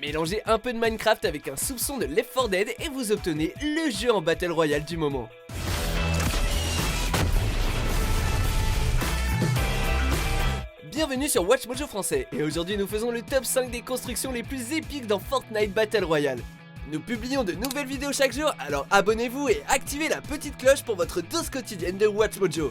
Mélangez un peu de Minecraft avec un soupçon de Left 4 Dead et vous obtenez le jeu en Battle Royale du moment. Bienvenue sur Watch Mojo français, et aujourd'hui nous faisons le top 5 des constructions les plus épiques dans Fortnite Battle Royale. Nous publions de nouvelles vidéos chaque jour, alors abonnez-vous et activez la petite cloche pour votre dose quotidienne de Watch Mojo.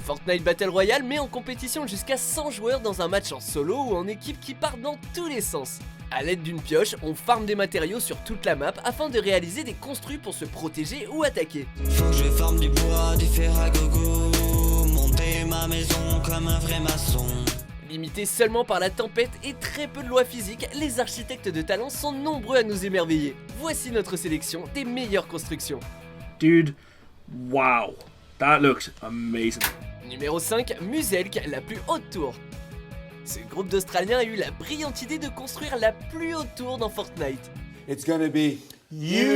Fortnite Battle Royale met en compétition jusqu'à 100 joueurs dans un match en solo ou en équipe qui part dans tous les sens. A l'aide d'une pioche, on farme des matériaux sur toute la map afin de réaliser des construits pour se protéger ou attaquer. Faut que je farme du bois, du fer à gogo, monter ma maison comme un vrai maçon. Limité seulement par la tempête et très peu de lois physiques, les architectes de talent sont nombreux à nous émerveiller. Voici notre sélection des meilleures constructions. Dude, wow, that looks amazing. Numéro 5, Muselk, la plus haute tour. Ce groupe d'Australiens a eu la brillante idée de construire la plus haute tour dans Fortnite. It's gonna be huge!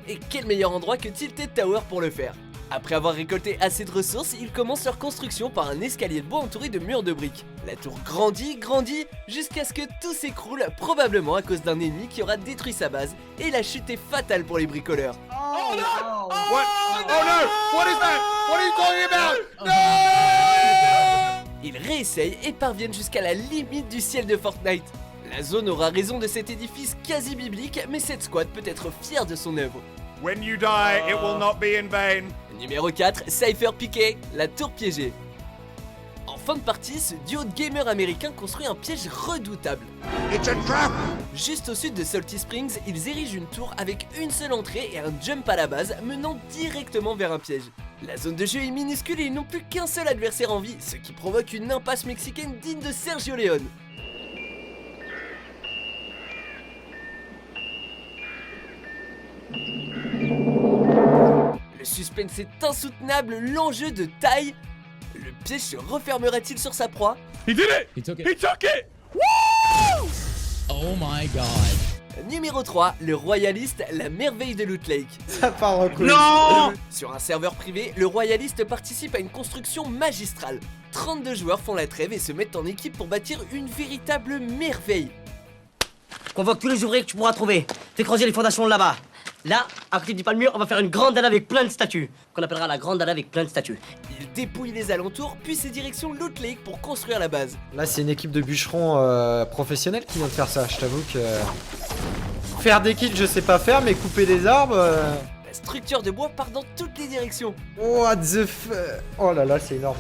Et quel meilleur endroit que Tilted Tower pour le faire. Après avoir récolté assez de ressources, ils commencent leur construction par un escalier de bois entouré de murs de briques. La tour grandit, jusqu'à ce que tout s'écroule, probablement à cause d'un ennemi qui aura détruit sa base, et la chute est fatale pour les bricoleurs. Oh no! What? Oh no! What is that? What are you talking about? No! Ils réessayent et parviennent jusqu'à la limite du ciel de Fortnite. La zone aura raison de cet édifice quasi biblique, mais cette squad peut être fière de son œuvre. When you die, it will not be in vain. Numéro 4, Cypher Piqué, la tour piégée. En fin de partie, ce duo de gamers américains construit un piège redoutable. It's a trap! Juste au sud de Salty Springs, ils érigent une tour avec une seule entrée et un jump à la base menant directement vers un piège. La zone de jeu est minuscule et ils n'ont plus qu'un seul adversaire en vie, ce qui provoque une impasse mexicaine digne de Sergio Leone. Le suspense est insoutenable, l'enjeu de taille. Le piège se refermera-t-il sur sa proie? He did it! He took it. He took it! Oh my god. Numéro 3, le royaliste, la merveille de Loot Lake. Ça part en couille. No! Sur un serveur privé, le royaliste participe à une construction magistrale. 32 joueurs font la trêve et se mettent en équipe pour bâtir une véritable merveille. Convoque tous les ouvriers que tu pourras trouver. Fais creuser les fondations là-bas. Là, à côté du palmier, on va faire une grande dalle avec plein de statues. Qu'on appellera la grande dalle avec plein de statues. Il dépouille les alentours, puis c'est direction Loot Lake pour construire la base. Là, c'est une équipe de bûcherons professionnels qui vient de faire ça. Je t'avoue que faire des kills, je sais pas faire, mais couper des arbres. La structure de bois part dans toutes les directions. What the f... Oh là là, c'est énorme.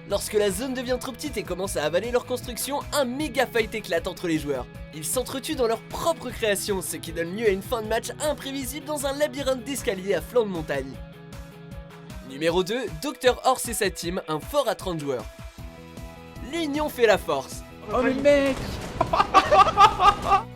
Lorsque la zone devient trop petite et commence à avaler leur construction, un méga fight éclate entre les joueurs. Ils s'entretuent dans leur propre création, ce qui donne lieu à une fin de match imprévisible dans un labyrinthe d'escaliers à flanc de montagne. Numéro 2, Dr Horse et sa team, un fort à 30 joueurs. L'union fait la force. Oh le mec!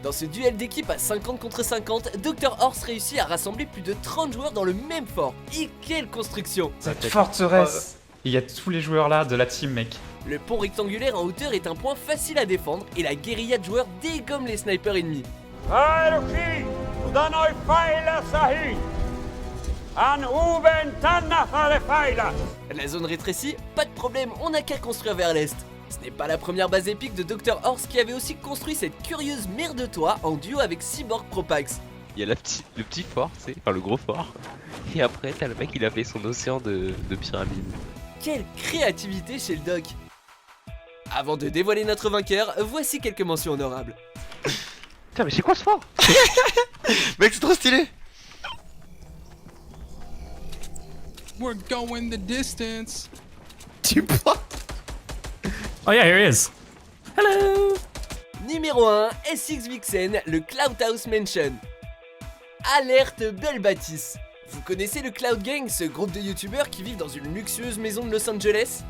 Dans ce duel d'équipe à 50 contre 50, Dr Horse réussit à rassembler plus de 30 joueurs dans le même fort. Et quelle construction! Cette forteresse, il y a tous les joueurs là de la team, mec. Le pont rectangulaire en hauteur est un point facile à défendre et la guérilla de joueurs dégomme les snipers ennemis. La zone rétrécit, pas de problème, on n'a qu'à construire vers l'est. Ce n'est pas la première base épique de Dr Horse qui avait aussi construit cette curieuse mer de toit en duo avec Cyborg Propax. Il y a le petit fort, tu sais, enfin le gros fort. Et après, t'as le mec, il a fait son océan de pyramide. Quelle créativité chez le doc! Avant de dévoiler notre vainqueur, voici quelques mentions honorables. Putain, mais c'est quoi ce fort? Mec, c'est trop stylé! We're going the distance. Tu portes? Oh yeah, here he is. Hello. Numéro 1, SX Vixen, le Cloud House Mansion. Alerte belle bâtisse. Vous connaissez le Cloud Gang, ce groupe de youtubeurs qui vivent dans une luxueuse maison de Los Angeles?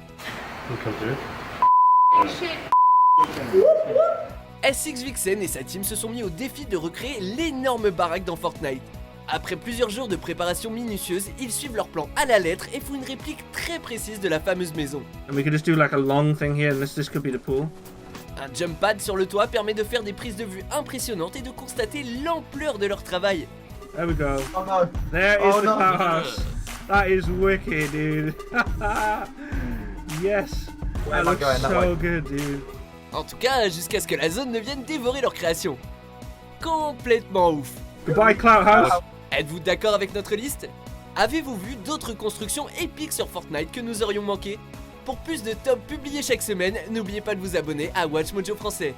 SX Vixen et sa team se sont mis au défi de recréer l'énorme baraque dans Fortnite. Après plusieurs jours de préparation minutieuse, ils suivent leur plan à la lettre et font une réplique très précise de la fameuse maison. And we could just do like a long thing here, and this could be the pool. Un jump pad sur le toit permet de faire des prises de vue impressionnantes et de constater l'ampleur de leur travail. There we go. Oh no. There is Oh the no. powerhouse. That is wicked, dude. Yes. Where That am I looks going? That so way? good, dude. En tout cas, jusqu'à ce que la zone ne vienne dévorer leur création. Complètement ouf. Goodbye, Clout House. Êtes-vous d'accord avec notre liste? Avez-vous vu d'autres constructions épiques sur Fortnite que nous aurions manqué? Pour plus de tops publiés chaque semaine, n'oubliez pas de vous abonner à Watch Mojo Français.